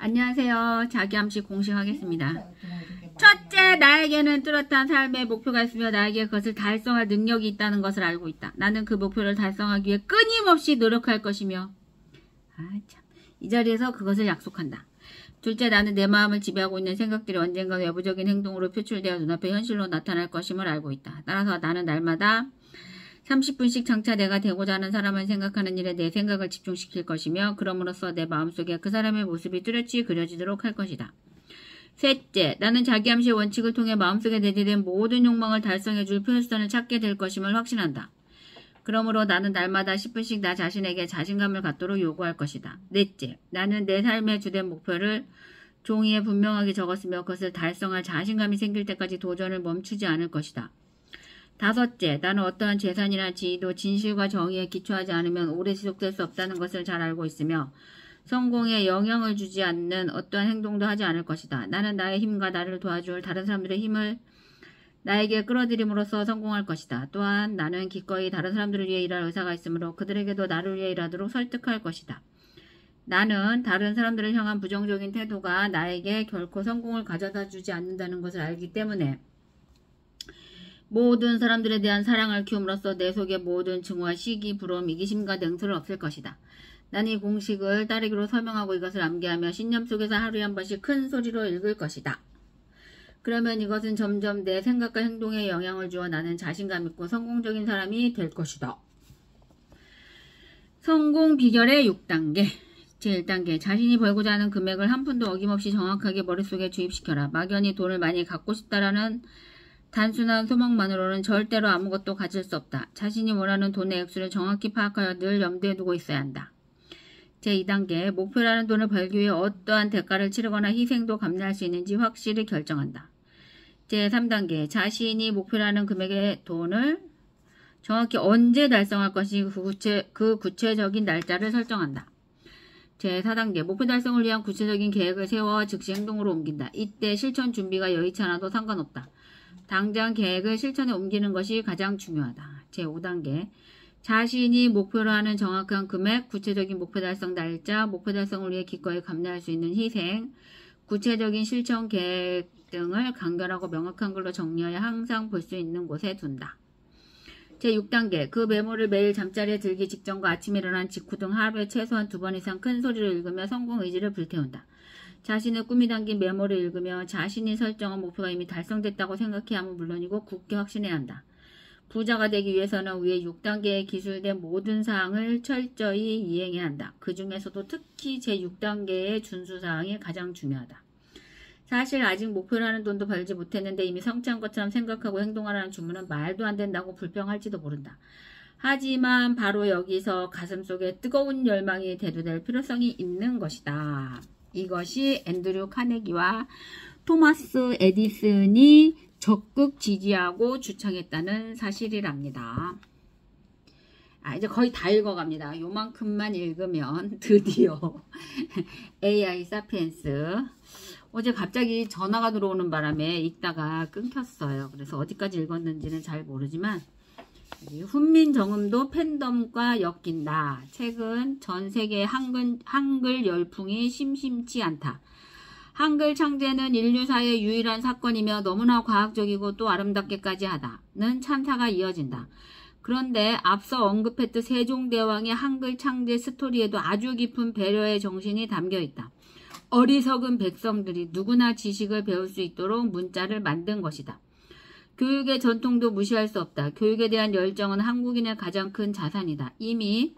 안녕하세요. 자기암시 공식하겠습니다. 첫째, 나에게는 뚜렷한 삶의 목표가 있으며 나에게 그것을 달성할 능력이 있다는 것을 알고 있다. 나는 그 목표를 달성하기 위해 끊임없이 노력할 것이며 이 자리에서 그것을 약속한다. 둘째, 나는 내 마음을 지배하고 있는 생각들이 언젠가 외부적인 행동으로 표출되어 눈앞에 현실로 나타날 것임을 알고 있다. 따라서 나는 날마다 30분씩 장차 내가 되고자 하는 사람을 생각하는 일에 내 생각을 집중시킬 것이며 그럼으로써 내 마음속에 그 사람의 모습이 뚜렷이 그려지도록 할 것이다. 셋째, 나는 자기암시의 원칙을 통해 마음속에 내재된 모든 욕망을 달성해줄 표현수단을 찾게 될 것임을 확신한다. 그러므로 나는 날마다 10분씩 나 자신에게 자신감을 갖도록 요구할 것이다. 넷째, 나는 내 삶의 주된 목표를 종이에 분명하게 적었으며 그것을 달성할 자신감이 생길 때까지 도전을 멈추지 않을 것이다. 다섯째, 나는 어떠한 재산이나 지위도 진실과 정의에 기초하지 않으면 오래 지속될 수 없다는 것을 잘 알고 있으며 성공에 영향을 주지 않는 어떠한 행동도 하지 않을 것이다. 나는 나의 힘과 나를 도와줄 다른 사람들의 힘을 나에게 끌어들임으로써 성공할 것이다. 또한 나는 기꺼이 다른 사람들을 위해 일할 의사가 있으므로 그들에게도 나를 위해 일하도록 설득할 것이다. 나는 다른 사람들을 향한 부정적인 태도가 나에게 결코 성공을 가져다 주지 않는다는 것을 알기 때문에 모든 사람들에 대한 사랑을 키움으로써 내 속의 모든 증오와 시기, 부러움, 이기심과 냉소를 없앨 것이다. 나는 이 공식을 따르기로 설명하고 이것을 암기하며 신념 속에서 하루에 한 번씩 큰 소리로 읽을 것이다. 그러면 이것은 점점 내 생각과 행동에 영향을 주어 나는 자신감 있고 성공적인 사람이 될 것이다. 성공 비결의 6단계. 제1단계. 자신이 벌고자 하는 금액을 한 푼도 어김없이 정확하게 머릿속에 주입시켜라. 막연히 돈을 많이 갖고 싶다라는 단순한 소망만으로는 절대로 아무것도 가질 수 없다. 자신이 원하는 돈의 액수를 정확히 파악하여 늘 염두에 두고 있어야 한다. 제2단계, 목표라는 돈을 벌기 위해 어떠한 대가를 치르거나 희생도 감내할 수 있는지 확실히 결정한다. 제3단계, 자신이 목표라는 금액의 돈을 정확히 언제 달성할 것인지 그 구체적인 날짜를 설정한다. 제4단계, 목표 달성을 위한 구체적인 계획을 세워 즉시 행동으로 옮긴다. 이때 실천 준비가 여의치 않아도 상관없다. 당장 계획을 실천에 옮기는 것이 가장 중요하다. 제5단계, 자신이 목표로 하는 정확한 금액, 구체적인 목표 달성 날짜, 목표 달성을 위해 기꺼이 감내할 수 있는 희생, 구체적인 실천 계획 등을 간결하고 명확한 글로 정리하여 항상 볼 수 있는 곳에 둔다. 제6단계, 그 메모를 매일 잠자리에 들기 직전과 아침에 일어난 직후 등 하루에 최소한 2번 이상 큰 소리로 읽으며 성공 의지를 불태운다. 자신의 꿈이 담긴 메모를 읽으며 자신이 설정한 목표가 이미 달성됐다고 생각해야 하면 물론이고 굳게 확신해야 한다. 부자가 되기 위해서는 위에 6단계에 기술된 모든 사항을 철저히 이행해야 한다. 그 중에서도 특히 제6단계의 준수사항이 가장 중요하다. 사실 아직 목표라는 돈도 벌지 못했는데 이미 성취한 것처럼 생각하고 행동하라는 주문은 말도 안 된다고 불평할지도 모른다. 하지만 바로 여기서 가슴속에 뜨거운 열망이 대두될 필요성이 있는 것이다. 이것이 앤드류 카네기와 토마스 에디슨이 적극 지지하고 주창했다는 사실이랍니다. 이제 거의 다 읽어갑니다. 요만큼만 읽으면 드디어 AI 사피엔스. 어제 갑자기 전화가 들어오는 바람에 읽다가 끊겼어요. 그래서 어디까지 읽었는지는 잘 모르지만 훈민정음도 팬덤과 엮인다. 책은 전 세계 한글 열풍이 심심치 않다. 한글 창제는 인류사의 유일한 사건이며 너무나 과학적이고 또 아름답게까지 하다는 찬사가 이어진다. 그런데 앞서 언급했듯 세종대왕의 한글 창제 스토리에도 아주 깊은 배려의 정신이 담겨있다. 어리석은 백성들이 누구나 지식을 배울 수 있도록 문자를 만든 것이다. 교육의 전통도 무시할 수 없다. 교육에 대한 열정은 한국인의 가장 큰 자산이다. 이미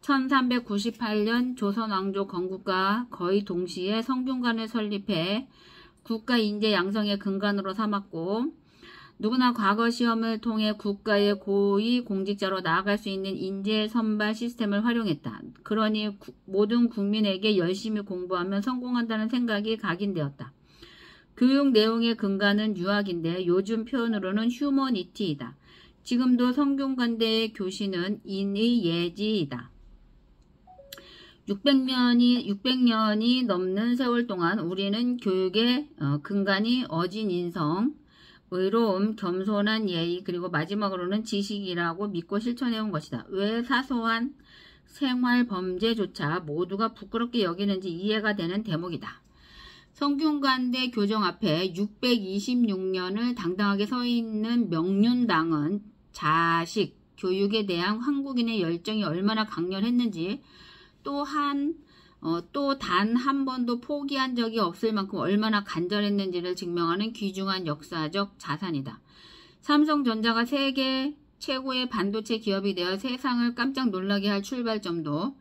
1398년 조선 왕조 건국과 거의 동시에 성균관을 설립해 국가 인재 양성의 근간으로 삼았고 누구나 과거 시험을 통해 국가의 고위 공직자로 나아갈 수 있는 인재 선발 시스템을 활용했다. 그러니 모든 국민에게 열심히 공부하면 성공한다는 생각이 각인되었다. 교육 내용의 근간은 유학인데 요즘 표현으로는 휴머니티이다. 지금도 성균관대의 교시는 인의 예지이다. 600년이 넘는 세월 동안 우리는 교육의 근간이 어진 인성, 의로움, 겸손한 예의, 그리고 마지막으로는 지식이라고 믿고 실천해온 것이다. 왜 사소한 생활범죄조차 모두가 부끄럽게 여기는지 이해가 되는 대목이다. 성균관대 교정 앞에 626년을 당당하게 서 있는 명륜당은 자식 교육에 대한 한국인의 열정이 얼마나 강렬했는지 또 단 한 번도 포기한 적이 없을 만큼 얼마나 간절했는지를 증명하는 귀중한 역사적 자산이다. 삼성전자가 세계 최고의 반도체 기업이 되어 세상을 깜짝 놀라게 할 출발점도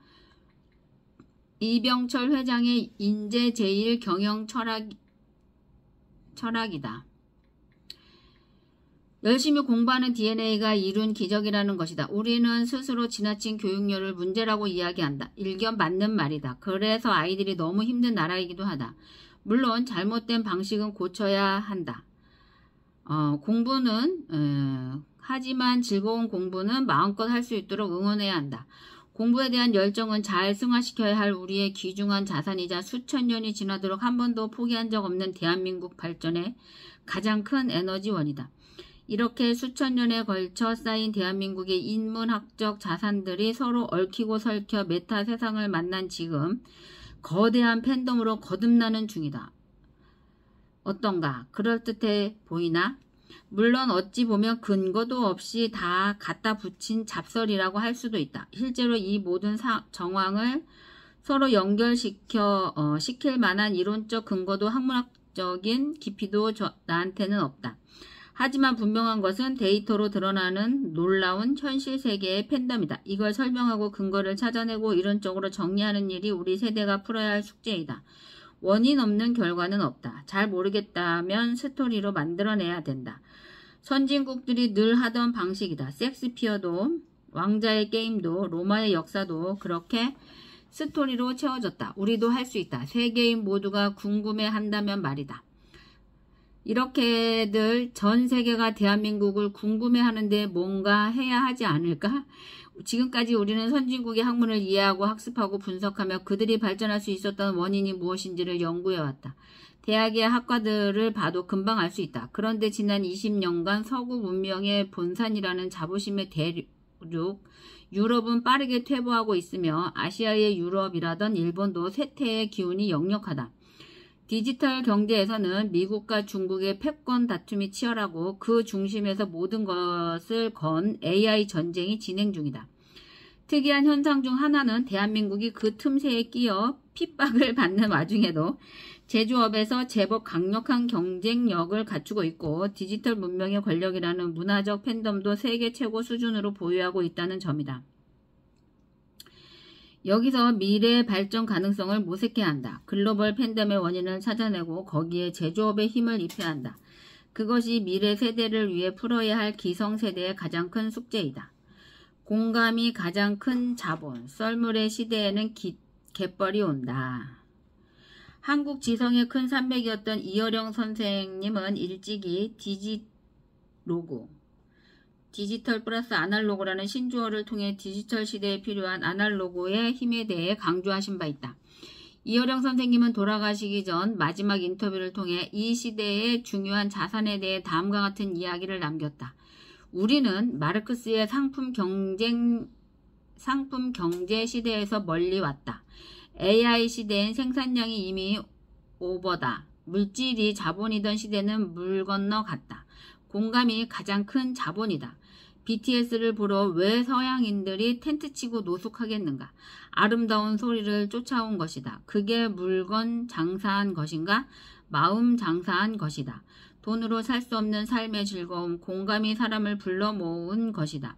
이병철 회장의 인재 제일 경영 철학이다. 열심히 공부하는 DNA가 이룬 기적이라는 것이다. 우리는 스스로 지나친 교육열을 문제라고 이야기한다. 일견 맞는 말이다. 그래서 아이들이 너무 힘든 나라이기도 하다. 물론 잘못된 방식은 고쳐야 한다. 하지만 즐거운 공부는 마음껏 할 수 있도록 응원해야 한다. 공부에 대한 열정은 잘 승화시켜야 할 우리의 귀중한 자산이자 수천 년이 지나도록 한 번도 포기한 적 없는 대한민국 발전의 가장 큰 에너지원이다. 이렇게 수천 년에 걸쳐 쌓인 대한민국의 인문학적 자산들이 서로 얽히고 설켜 메타 세상을 만난 지금 거대한 팬덤으로 거듭나는 중이다. 어떤가? 그럴듯해 보이나? 물론 어찌 보면 근거도 없이 다 갖다 붙인 잡설이라고 할 수도 있다. 실제로 이 모든 정황을 서로 시킬 만한 이론적 근거도 학문학적인 깊이도 나한테는 없다. 하지만 분명한 것은 데이터로 드러나는 놀라운 현실 세계의 팬덤이다. 이걸 설명하고 근거를 찾아내고 이론적으로 정리하는 일이 우리 세대가 풀어야 할 숙제이다. 원인 없는 결과는 없다. 잘 모르겠다면 스토리로 만들어내야 된다. 선진국들이 늘 하던 방식이다. 섹스피어도 왕자의 게임도 로마의 역사도 그렇게 스토리로 채워졌다. 우리도 할 수 있다. 세계인 모두가 궁금해한다면 말이다. 이렇게들 전 세계가 대한민국을 궁금해하는데 뭔가 해야 하지 않을까? 지금까지 우리는 선진국의 학문을 이해하고 학습하고 분석하며 그들이 발전할 수 있었던 원인이 무엇인지를 연구해왔다. 대학의 학과들을 봐도 금방 알 수 있다. 그런데 지난 20년간 서구 문명의 본산이라는 자부심의 대륙 유럽은 빠르게 퇴보하고 있으며 아시아의 유럽이라던 일본도 쇠퇴의 기운이 역력하다. 디지털 경제에서는 미국과 중국의 패권 다툼이 치열하고 그 중심에서 모든 것을 건 AI 전쟁이 진행 중이다. 특이한 현상 중 하나는 대한민국이 그 틈새에 끼어 핍박을 받는 와중에도 제조업에서 제법 강력한 경쟁력을 갖추고 있고 디지털 문명의 권력이라는 문화적 팬덤도 세계 최고 수준으로 보유하고 있다는 점이다. 여기서 미래의 발전 가능성을 모색해야 한다. 글로벌 팬덤의 원인을 찾아내고 거기에 제조업의 힘을 입혀야 한다. 그것이 미래 세대를 위해 풀어야 할 기성세대의 가장 큰 숙제이다. 공감이 가장 큰 자본, 썰물의 시대에는 갯벌이 온다. 한국 지성의 큰 산맥이었던 이어령 선생님은 일찍이 디지털 플러스 아날로그라는 신조어를 통해 디지털 시대에 필요한 아날로그의 힘에 대해 강조하신 바 있다. 이어령 선생님은 돌아가시기 전 마지막 인터뷰를 통해 이 시대의 중요한 자산에 대해 다음과 같은 이야기를 남겼다. 우리는 마르크스의 상품 경제 시대에서 멀리 왔다. AI 시대엔 생산량이 이미 오버다. 물질이 자본이던 시대는 물 건너 갔다. 공감이 가장 큰 자본이다. BTS를 보러 왜 서양인들이 텐트 치고 노숙하겠는가? 아름다운 소리를 쫓아온 것이다. 그게 물건 장사한 것인가? 마음 장사한 것이다. 돈으로 살 수 없는 삶의 즐거움, 공감이 사람을 불러 모은 것이다.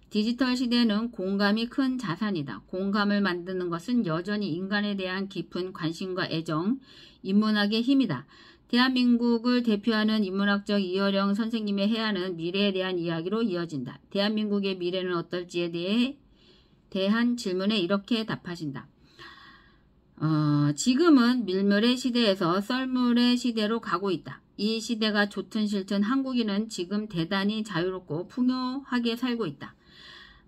디지털 시대는 공감이 큰 자산이다. 공감을 만드는 것은 여전히 인간에 대한 깊은 관심과 애정, 인문학의 힘이다. 대한민국을 대표하는 인문학적 이어령 선생님의 해안은 미래에 대한 이야기로 이어진다. 대한민국의 미래는 어떨지에 대한 질문에 이렇게 답하신다. 지금은 밀물의 시대에서 썰물의 시대로 가고 있다. 이 시대가 좋든 싫든 한국인은 지금 대단히 자유롭고 풍요하게 살고 있다.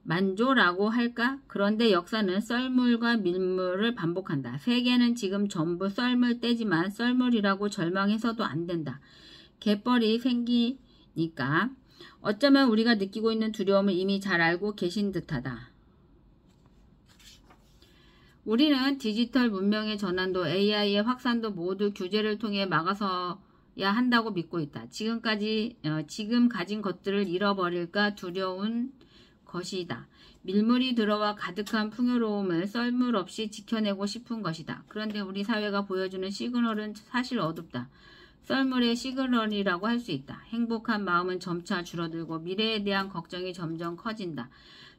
만조라고 할까? 그런데 역사는 썰물과 밀물을 반복한다. 세계는 지금 전부 썰물 때지만 썰물이라고 절망해서도 안 된다. 갯벌이 생기니까 어쩌면 우리가 느끼고 있는 두려움을 이미 잘 알고 계신 듯하다. 우리는 디지털 문명의 전환도 AI의 확산도 모두 규제를 통해 막아서야 한다고 믿고 있다. 지금 가진 것들을 잃어버릴까 두려운 것이다. 밀물이 들어와 가득한 풍요로움을 썰물 없이 지켜내고 싶은 것이다. 그런데 우리 사회가 보여주는 시그널은 사실 어둡다. 썰물의 시그널이라고 할 수 있다. 행복한 마음은 점차 줄어들고 미래에 대한 걱정이 점점 커진다.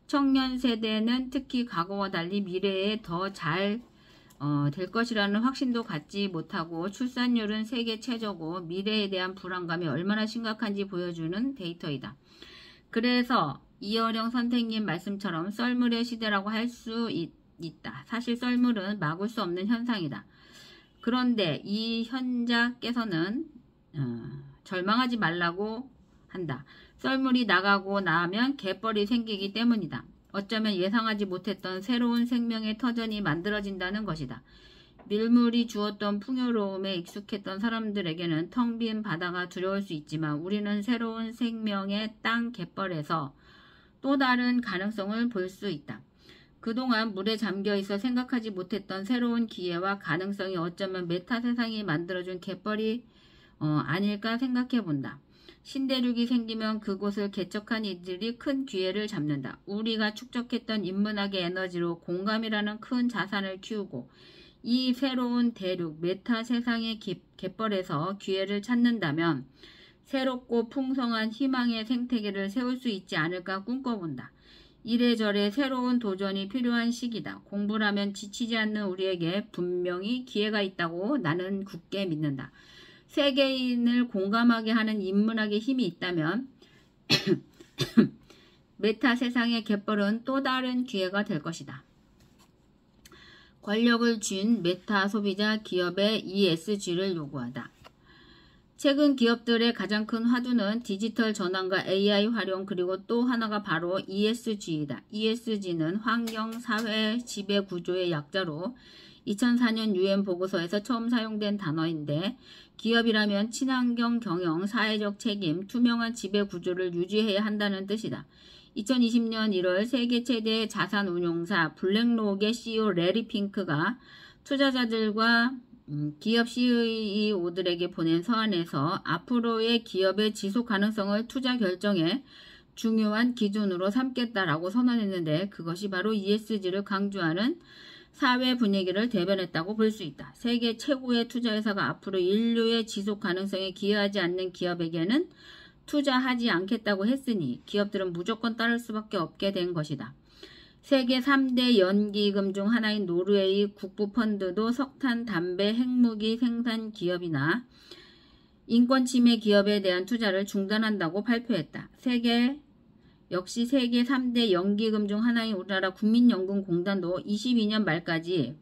청년 세대는 특히 과거와 달리 미래에 더 잘 될 것이라는 확신도 갖지 못하고 출산율은 세계 최저고 미래에 대한 불안감이 얼마나 심각한지 보여주는 데이터이다. 그래서 이어령 선생님 말씀처럼 썰물의 시대라고 할 수 있다. 사실 썰물은 막을 수 없는 현상이다. 그런데 이 현자께서는 절망하지 말라고 한다. 썰물이 나가고 나면 갯벌이 생기기 때문이다. 어쩌면 예상하지 못했던 새로운 생명의 터전이 만들어진다는 것이다. 밀물이 주었던 풍요로움에 익숙했던 사람들에게는 텅 빈 바다가 두려울 수 있지만 우리는 새로운 생명의 땅 갯벌에서 또 다른 가능성을 볼 수 있다. 그동안 물에 잠겨있어 생각하지 못했던 새로운 기회와 가능성이 어쩌면 메타 세상이 만들어준 갯벌이 아닐까 생각해본다. 신대륙이 생기면 그곳을 개척한 이들이 큰 기회를 잡는다. 우리가 축적했던 인문학의 에너지로 공감이라는 큰 자산을 키우고 이 새로운 대륙, 메타 세상의 갯벌에서 기회를 찾는다면 새롭고 풍성한 희망의 생태계를 세울 수 있지 않을까 꿈꿔본다. 이래저래 새로운 도전이 필요한 시기다. 공부를 하면 지치지 않는 우리에게 분명히 기회가 있다고 나는 굳게 믿는다. 세계인을 공감하게 하는 인문학의 힘이 있다면 메타 세상의 갯벌은 또 다른 기회가 될 것이다. 권력을 쥔 메타 소비자 기업의 ESG를 요구하다. 최근 기업들의 가장 큰 화두는 디지털 전환과 AI 활용 그리고 또 하나가 바로 ESG이다. ESG는 환경, 사회, 지배 구조의 약자로 2004년 UN 보고서에서 처음 사용된 단어인데 기업이라면 친환경 경영, 사회적 책임, 투명한 지배 구조를 유지해야 한다는 뜻이다. 2020년 1월 세계 최대 자산 운용사 블랙록의 CEO 레리 핑크가 투자자들과 기업 CEO들에게 보낸 서한에서 앞으로의 기업의 지속 가능성을 투자 결정에 중요한 기준으로 삼겠다라고 선언했는데 그것이 바로 ESG를 강조하는 사회 분위기를 대변했다고 볼 수 있다. 세계 최고의 투자회사가 앞으로 인류의 지속 가능성에 기여하지 않는 기업에게는 투자하지 않겠다고 했으니 기업들은 무조건 따를 수밖에 없게 된 것이다. 세계 3대 연기금 중 하나인 노르웨이 국부펀드도 석탄, 담배, 핵무기 생산 기업이나 인권 침해 기업에 대한 투자를 중단한다고 발표했다. 역시 세계 3대 연기금 중 하나인 우리나라 국민연금공단도 22년 말까지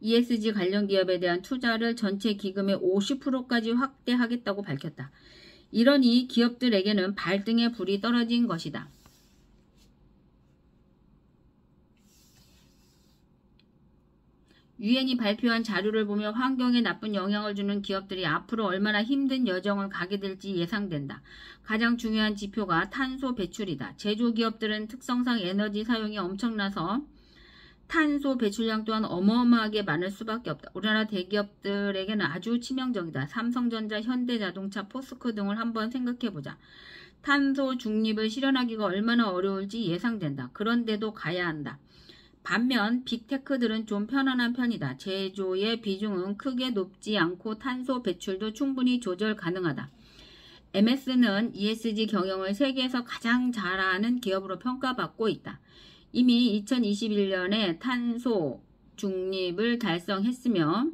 ESG 관련 기업에 대한 투자를 전체 기금의 50%까지 확대하겠다고 밝혔다. 이러니 기업들에게는 발등에 불이 떨어진 것이다. 유엔이 발표한 자료를 보며 환경에 나쁜 영향을 주는 기업들이 앞으로 얼마나 힘든 여정을 가게 될지 예상된다. 가장 중요한 지표가 탄소 배출이다. 제조기업들은 특성상 에너지 사용이 엄청나서 탄소 배출량 또한 어마어마하게 많을 수밖에 없다. 우리나라 대기업들에게는 아주 치명적이다. 삼성전자, 현대자동차, 포스코 등을 한번 생각해보자. 탄소 중립을 실현하기가 얼마나 어려울지 예상된다. 그런데도 가야 한다. 반면 빅테크들은 좀 편안한 편이다. 제조의 비중은 크게 높지 않고 탄소 배출도 충분히 조절 가능하다. MS는 ESG 경영을 세계에서 가장 잘하는 기업으로 평가받고 있다. 이미 2021년에 탄소 중립을 달성했으며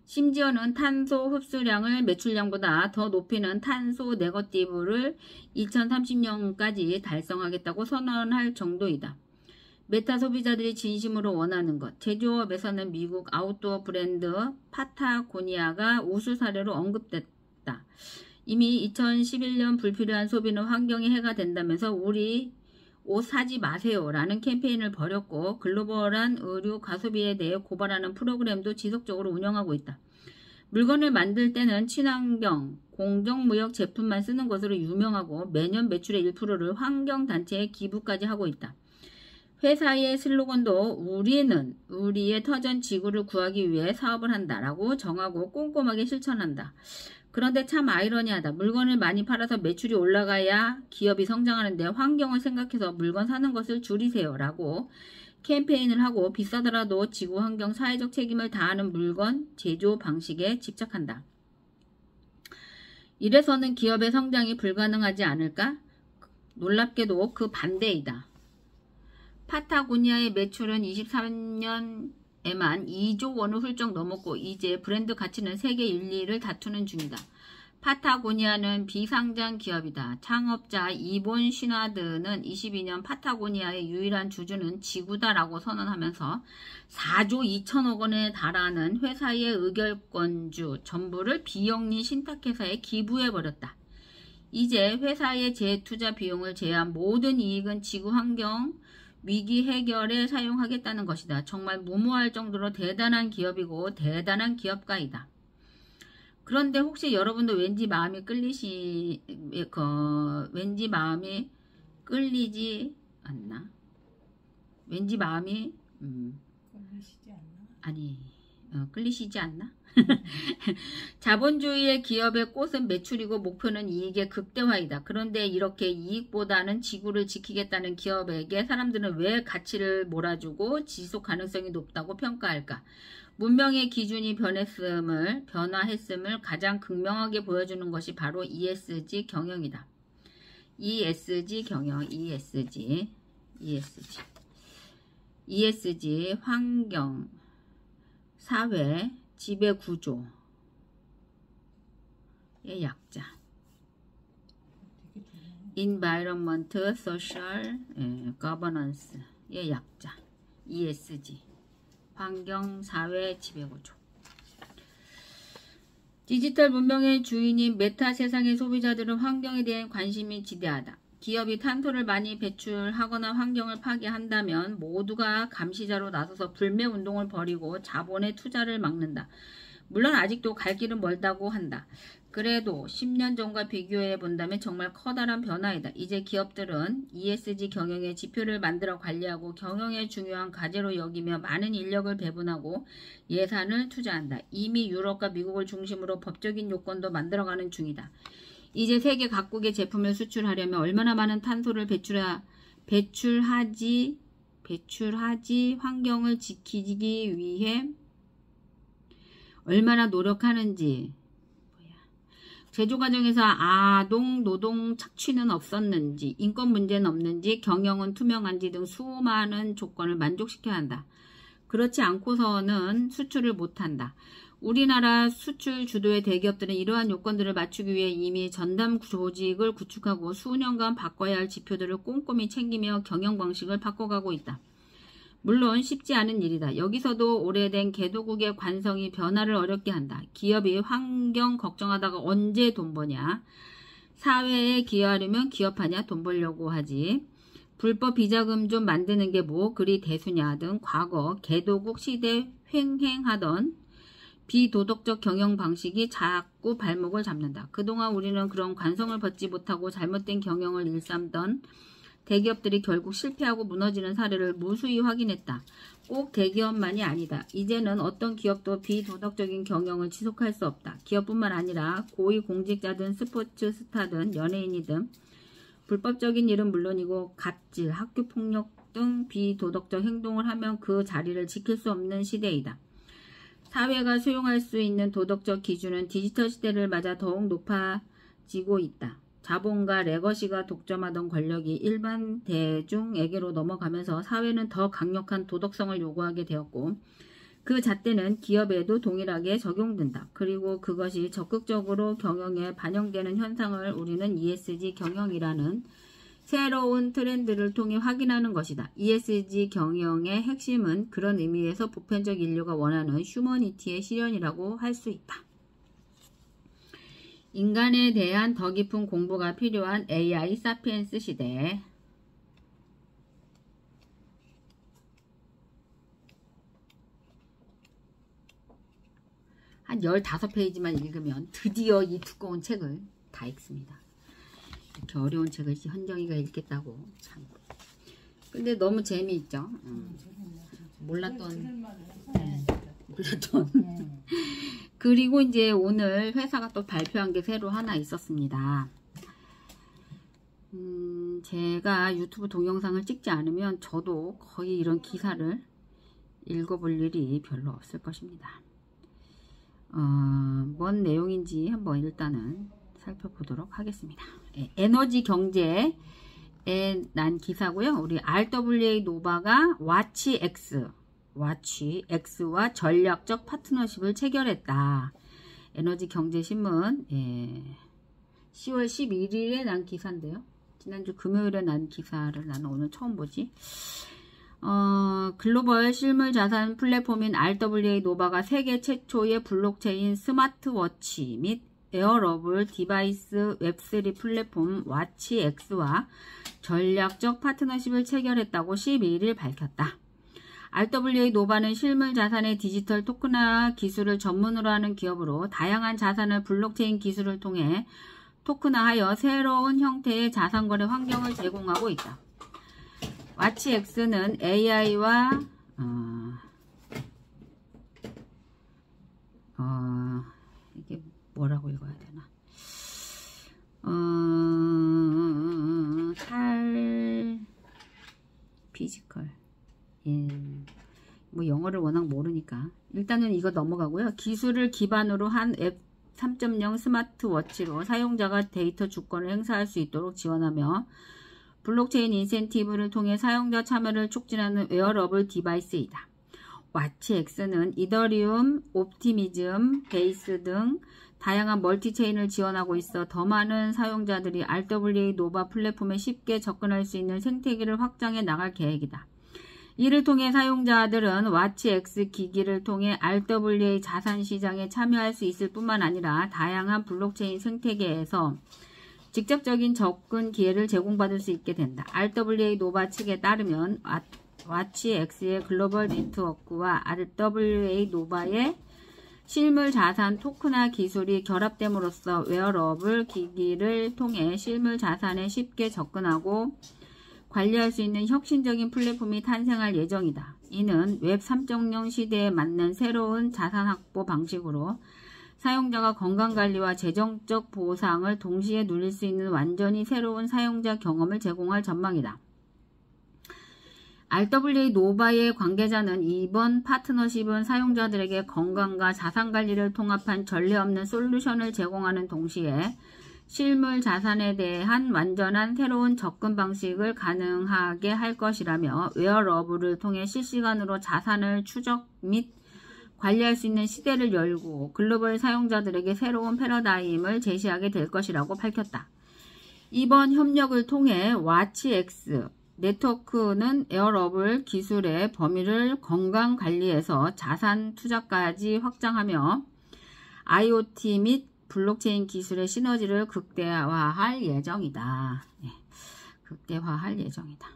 심지어는 탄소 흡수량을 매출량보다 더 높이는 탄소 네거티브를 2030년까지 달성하겠다고 선언할 정도이다. 메타 소비자들이 진심으로 원하는 것. 제조업에서는 미국 아웃도어 브랜드 파타고니아가 우수 사례로 언급됐다. 이미 2011년 불필요한 소비는 환경에 해가 된다면서 우리 옷 사지 마세요 라는 캠페인을 벌였고 글로벌한 의류 과소비에 대해 고발하는 프로그램도 지속적으로 운영하고 있다. 물건을 만들 때는 친환경, 공정무역 제품만 쓰는 것으로 유명하고 매년 매출의 1%를 환경단체에 기부까지 하고 있다. 회사의 슬로건도 우리는 우리의 터전 지구를 구하기 위해 사업을 한다라고 정하고 꼼꼼하게 실천한다. 그런데 참 아이러니하다. 물건을 많이 팔아서 매출이 올라가야 기업이 성장하는데 환경을 생각해서 물건 사는 것을 줄이세요 라고 캠페인을 하고 비싸더라도 지구 환경 사회적 책임을 다하는 물건 제조 방식에 집착한다. 이래서는 기업의 성장이 불가능하지 않을까? 놀랍게도 그 반대이다. 파타고니아의 매출은 23년에만 2조 원을 훌쩍 넘었고 이제 브랜드 가치는 세계 1, 2를 다투는 중이다. 파타고니아는 비상장 기업이다. 창업자 이본 시나드는 22년 파타고니아의 유일한 주주는 지구다라고 선언하면서 4조 2천억 원에 달하는 회사의 의결권주 전부를 비영리 신탁회사에 기부해버렸다. 이제 회사의 재투자 비용을 제외한 모든 이익은 지구 환경 위기 해결에 사용하겠다는 것이다. 정말 무모할 정도로 대단한 기업이고 대단한 기업가이다. 그런데 혹시 여러분도 왠지 마음이 끌리지 않나? 왠지 마음이 끌리시지 않나? 아니 끌리시지 않나? 자본주의의 기업의 꽃은 매출이고 목표는 이익의 극대화이다. 그런데 이렇게 이익보다는 지구를 지키겠다는 기업에게 사람들은 왜 가치를 몰아주고 지속 가능성이 높다고 평가할까? 문명의 기준이 변화했음을 가장 극명하게 보여주는 것이 바로 ESG 경영이다. ESG 경영, ESG 환경, 사회, 지배구조의 약자. Environment, Social, Governance의 약자. ESG. 환경, 사회, 지배구조. 디지털 문명의 주인인 메타 세상의 소비자들은 환경에 대한 관심이 지대하다. 기업이 탄소를 많이 배출하거나 환경을 파괴한다면 모두가 감시자로 나서서 불매운동을 벌이고 자본의 투자를 막는다. 물론 아직도 갈 길은 멀다고 한다. 그래도 10년 전과 비교해 본다면 정말 커다란 변화이다. 이제 기업들은 ESG 경영의 지표를 만들어 관리하고 경영의 중요한 과제로 여기며 많은 인력을 배분하고 예산을 투자한다. 이미 유럽과 미국을 중심으로 법적인 요건도 만들어가는 중이다. 이제 세계 각국의 제품을 수출하려면 얼마나 많은 탄소를 배출하지 환경을 지키기 위해 얼마나 노력하는지, 제조 과정에서 아동 노동 착취는 없었는지, 인권 문제는 없는지, 경영은 투명한지 등 수많은 조건을 만족시켜야 한다. 그렇지 않고서는 수출을 못한다. 우리나라 수출 주도의 대기업들은 이러한 요건들을 맞추기 위해 이미 전담 조직을 구축하고 수년간 바꿔야 할 지표들을 꼼꼼히 챙기며 경영 방식을 바꿔가고 있다. 물론 쉽지 않은 일이다. 여기서도 오래된 개도국의 관성이 변화를 어렵게 한다. 기업이 환경 걱정하다가 언제 돈 버냐? 사회에 기여하려면 기업하냐? 돈 벌려고 하지. 불법 비자금 좀 만드는 게 뭐 그리 대수냐 등 과거 개도국 시대 횡행하던 비도덕적 경영 방식이 자꾸 발목을 잡는다. 그동안 우리는 그런 관성을 벗지 못하고 잘못된 경영을 일삼던 대기업들이 결국 실패하고 무너지는 사례를 무수히 확인했다. 꼭 대기업만이 아니다. 이제는 어떤 기업도 비도덕적인 경영을 지속할 수 없다. 기업뿐만 아니라 고위공직자든 스포츠 스타든 연예인이든 불법적인 일은 물론이고 갑질, 학교폭력 등 비도덕적 행동을 하면 그 자리를 지킬 수 없는 시대이다. 사회가 수용할 수 있는 도덕적 기준은 디지털 시대를 맞아 더욱 높아지고 있다. 자본과 레거시가 독점하던 권력이 일반 대중에게로 넘어가면서 사회는 더 강력한 도덕성을 요구하게 되었고 그 잣대는 기업에도 동일하게 적용된다. 그리고 그것이 적극적으로 경영에 반영되는 현상을 우리는 ESG 경영이라는 새로운 트렌드를 통해 확인하는 것이다. ESG 경영의 핵심은 그런 의미에서 보편적 인류가 원하는 휴머니티의 실현이라고 할 수 있다. 인간에 대한 더 깊은 공부가 필요한 AI 사피엔스 시대. 한 15페이지만 읽으면 드디어 이 두꺼운 책을 다 읽습니다. 이렇게 어려운 책을 현정이가 읽겠다고 참 근데 너무 재미있죠. 재밌네, 진짜. 몰랐던. 들을만해. 몰랐던. 그리고 이제 오늘 회사가 또 발표한 게 새로 하나 있었습니다. 제가 유튜브 동영상을 찍지 않으면 저도 거의 이런 기사를 읽어볼 일이 별로 없을 것입니다. 뭔 내용인지 한번 일단은 살펴보도록 하겠습니다. 에너지 경제에 난 기사고요. 우리 RWA 노바가 와치X와 전략적 파트너십을 체결했다. 에너지 경제신문 10월 11일에 난 기사인데요. 지난주 금요일에 난 기사를 나는 오늘 처음 보지. 글로벌 실물 자산 플랫폼인 RWA 노바가 세계 최초의 블록체인 스마트워치 및 웨어러블 디바이스 웹3 플랫폼 와치X와 전략적 파트너십을 체결했다고 12일 밝혔다. RWA 노바는 실물 자산의 디지털 토큰화 기술을 전문으로 하는 기업으로 다양한 자산을 블록체인 기술을 통해 토큰화하여 새로운 형태의 자산거래 환경을 제공하고 있다. 와치X는 AI와 이게 뭐라고 읽어야 되나? 피지컬. 뭐 영어를 워낙 모르니까 일단은 이거 넘어가고요. 기술을 기반으로 한 웹 3.0 스마트워치로 사용자가 데이터 주권을 행사할 수 있도록 지원하며 블록체인 인센티브를 통해 사용자 참여를 촉진하는 웨어러블 디바이스이다. 와치X는 이더리움, 옵티미즘, 베이스 등 다양한 멀티체인을 지원하고 있어 더 많은 사용자들이 RWA 노바 플랫폼에 쉽게 접근할 수 있는 생태계를 확장해 나갈 계획이다. 이를 통해 사용자들은 와치X 기기를 통해 RWA 자산 시장에 참여할 수 있을 뿐만 아니라 다양한 블록체인 생태계에서 직접적인 접근 기회를 제공받을 수 있게 된다. RWA 노바 측에 따르면 와치X의 글로벌 네트워크와 RWA 노바의 실물 자산 토큰화 기술이 결합됨으로써 웨어러블 기기를 통해 실물 자산에 쉽게 접근하고 관리할 수 있는 혁신적인 플랫폼이 탄생할 예정이다. 이는 웹 3.0 시대에 맞는 새로운 자산 확보 방식으로 사용자가 건강관리와 재정적 보상을 동시에 누릴 수 있는 완전히 새로운 사용자 경험을 제공할 전망이다. RWA 노바의 관계자는 이번 파트너십은 사용자들에게 건강과 자산관리를 통합한 전례 없는 솔루션을 제공하는 동시에 실물 자산에 대한 완전한 새로운 접근 방식을 가능하게 할 것이라며 웨어러블을 통해 실시간으로 자산을 추적 및 관리할 수 있는 시대를 열고 글로벌 사용자들에게 새로운 패러다임을 제시하게 될 것이라고 밝혔다. 이번 협력을 통해 와치X 네트워크는 웨어러블 기술의 범위를 건강관리에서 자산 투자까지 확장하며 IoT 및 블록체인 기술의 시너지를 극대화할 예정이다. 네, 극대화할 예정이다.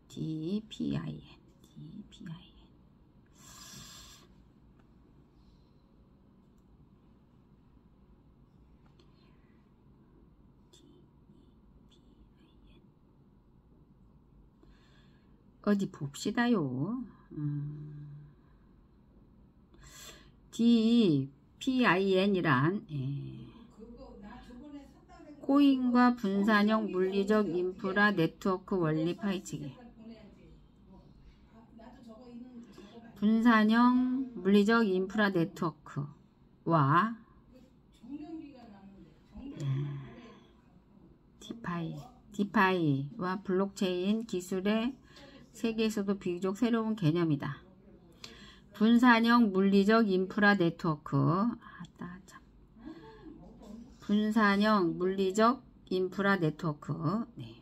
DPIN. 어디 봅시다요. DPIN이란 코인과 분산형 물리적 인프라 네트워크 원리 파이치기. 분산형 물리적 인프라 네트워크와 디파이와 블록체인 기술의 세계에서도 비교적 새로운 개념이다. 분산형 물리적 인프라 네트워크. 분산형 물리적 인프라 네트워크. 네.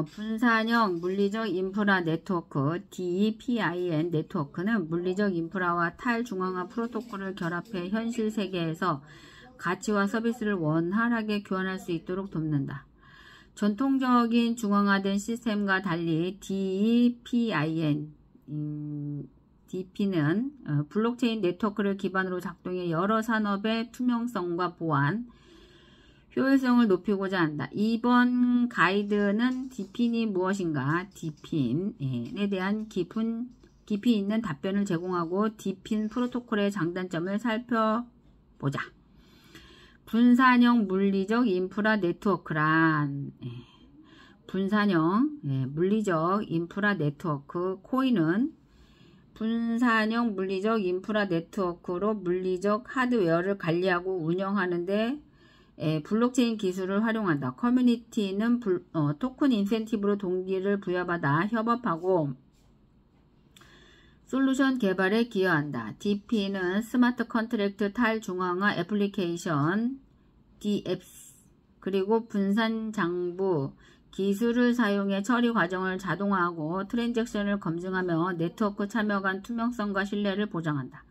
분산형 물리적 인프라 네트워크 DPIN 네트워크는 물리적 인프라와 탈중앙화 프로토콜을 결합해 현실 세계에서 가치와 서비스를 원활하게 교환할 수 있도록 돕는다. 전통적인 중앙화된 시스템과 달리 DPIN은 DP는 블록체인 네트워크를 기반으로 작동해 여러 산업의 투명성과 보안, 효율성을 높이고자 한다. 이번 가이드는 DPN이 무엇인가, DPN에 대한 깊이 있는 답변을 제공하고 DPN 프로토콜의 장단점을 살펴보자. 분산형 물리적 인프라 네트워크란 분산형 물리적 인프라 네트워크 코인은 분산형 물리적 인프라 네트워크로 물리적 하드웨어를 관리하고 운영하는데 블록체인 기술을 활용한다. 커뮤니티는 토큰 인센티브로 동기를 부여받아 협업하고 솔루션 개발에 기여한다. DP는 스마트 컨트랙트 탈중앙화 애플리케이션 DApps 그리고 분산 장부 기술을 사용해 처리 과정을 자동화하고 트랜잭션을 검증하며 네트워크 참여 간 투명성과 신뢰를 보장한다.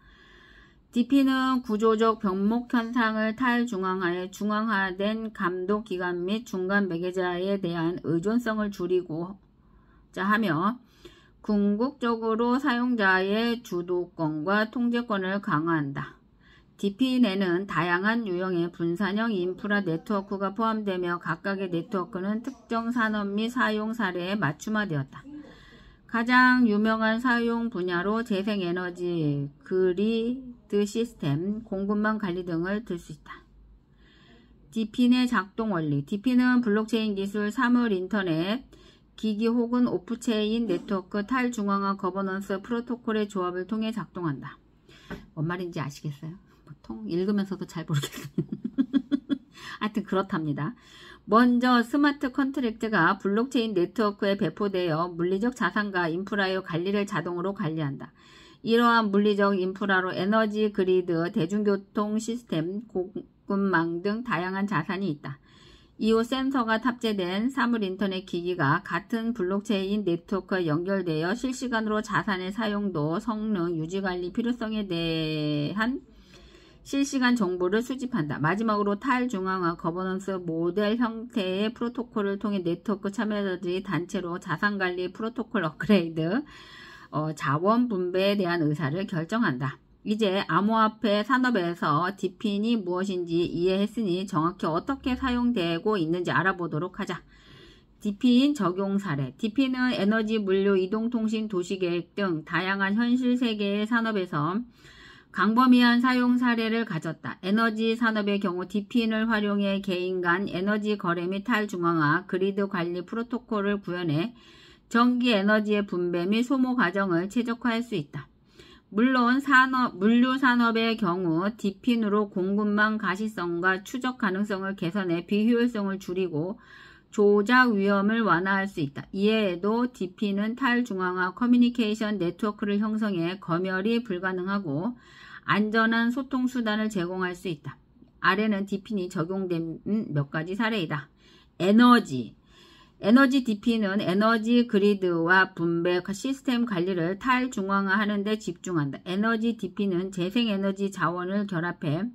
DP는 구조적 병목 현상을 탈중앙화해 중앙화된 감독 기관 및 중간 매개자에 대한 의존성을 줄이고자 하며 궁극적으로 사용자의 주도권과 통제권을 강화한다. DPN에는 다양한 유형의 분산형 인프라 네트워크가 포함되며 각각의 네트워크는 특정 산업 및 사용 사례에 맞춤화되었다. 가장 유명한 사용 분야로 재생에너지, 그리드 시스템, 공급망 관리 등을 들 수 있다. DPN의 작동 원리. DP는 블록체인 기술, 사물 인터넷, 기기 혹은 오프체인 네트워크 탈중앙화 거버넌스 프로토콜의 조합을 통해 작동한다. 뭔 말인지 아시겠어요? 보통 읽으면서도 잘 모르겠어요. 하여튼 그렇답니다. 먼저 스마트 컨트랙트가 블록체인 네트워크에 배포되어 물리적 자산과 인프라의 관리를 자동으로 관리한다. 이러한 물리적 인프라로 에너지 그리드, 대중교통 시스템, 공급망 등 다양한 자산이 있다. 이후 센서가 탑재된 사물 인터넷 기기가 같은 블록체인 네트워크에 연결되어 실시간으로 자산의 사용도, 성능, 유지관리 필요성에 대한 실시간 정보를 수집한다. 마지막으로 탈중앙화 거버넌스 모델 형태의 프로토콜을 통해 네트워크 참여자들이 단체로 자산관리 프로토콜 업그레이드, 자원 분배에 대한 의사를 결정한다. 이제 암호화폐 산업에서 DPN이 무엇인지 이해했으니 정확히 어떻게 사용되고 있는지 알아보도록 하자. DPN 적용 사례. DPN은 에너지, 물류, 이동통신, 도시계획 등 다양한 현실 세계의 산업에서 광범위한 사용 사례를 가졌다. 에너지 산업의 경우 DPN을 활용해 개인 간 에너지 거래 및 탈중앙화, 그리드 관리 프로토콜을 구현해 전기 에너지의 분배 및 소모 과정을 최적화할 수 있다. 물론 물류 산업의 경우 DPN으로 공급망 가시성과 추적 가능성을 개선해 비효율성을 줄이고 조작 위험을 완화할 수 있다. 이외에도 DP는 탈중앙화 커뮤니케이션 네트워크를 형성해 검열이 불가능하고 안전한 소통 수단을 제공할 수 있다. 아래는 DPN이 적용된 몇 가지 사례이다. 에너지 DP는 에너지 그리드와 분배 시스템 관리를 탈중앙화하는 데 집중한다. 에너지 DP는 재생에너지 자원을 결합해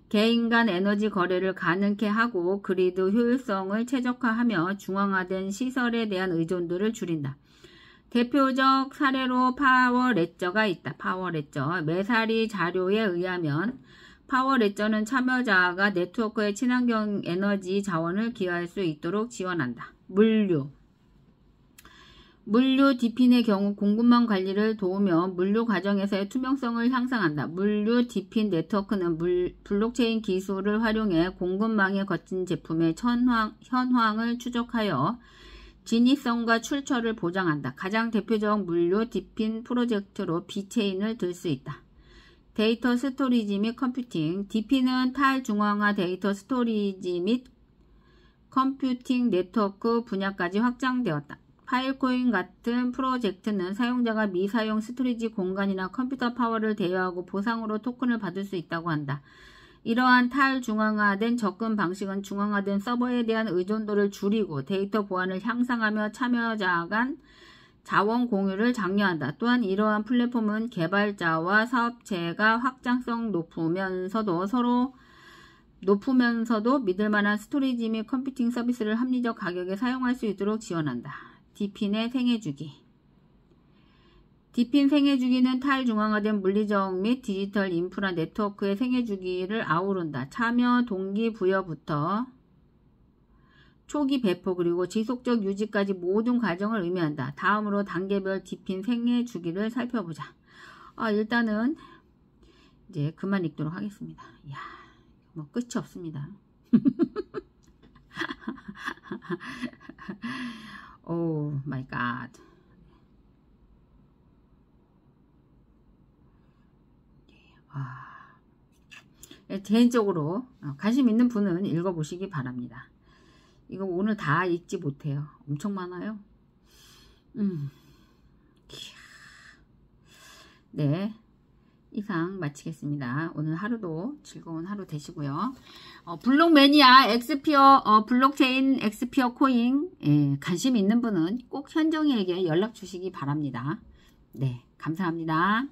개인 간 에너지 거래를 가능케 하고 그리드 효율성을 최적화하며 중앙화된 시설에 대한 의존도를 줄인다. 대표적 사례로 파워레저가 있다. 파워레저. 메사리 자료에 의하면 파워레저는 참여자가 네트워크의 친환경 에너지 자원을 기여할 수 있도록 지원한다. 물류 DPN의 경우 공급망 관리를 도우며 물류 과정에서의 투명성을 향상한다. 물류 DPN 네트워크는 블록체인 기술을 활용해 공급망에 거친 제품의 현황을 추적하여 진위성과 출처를 보장한다. 가장 대표적 물류 DPN 프로젝트로 비체인을 들 수 있다. 데이터 스토리지 및 컴퓨팅. DP는 탈중앙화 데이터 스토리지 및 컴퓨팅 네트워크 분야까지 확장되었다. 파일코인 같은 프로젝트는 사용자가 미사용 스토리지 공간이나 컴퓨터 파워를 대여하고 보상으로 토큰을 받을 수 있다고 한다. 이러한 탈중앙화된 접근 방식은 중앙화된 서버에 대한 의존도를 줄이고 데이터 보안을 향상하며 참여자 간 자원 공유를 장려한다. 또한 이러한 플랫폼은 개발자와 사업체가 확장성 높으면서도 믿을만한 스토리지 및 컴퓨팅 서비스를 합리적 가격에 사용할 수 있도록 지원한다. DPN의 생애주기. 디핀 생애주기는 탈중앙화된 물리적 및 디지털 인프라 네트워크의 생애주기를 아우른다. 참여 동기부여부터 초기 배포 그리고 지속적 유지까지 모든 과정을 의미한다. 다음으로 단계별 디핀 생애주기를 살펴보자. 일단은 이제 그만 읽도록 하겠습니다. 이야, 뭐 끝이 없습니다. 오 마이 갓. 개인적으로 관심 있는 분은 읽어보시기 바랍니다. 이거 오늘 다 읽지 못해요. 엄청 많아요. 네, 이상 마치겠습니다. 오늘 하루도 즐거운 하루 되시고요. 블록매니아 엑스피어 블록체인 엑스피어 코인 관심 있는 분은 꼭 현정이에게 연락 주시기 바랍니다. 네, 감사합니다.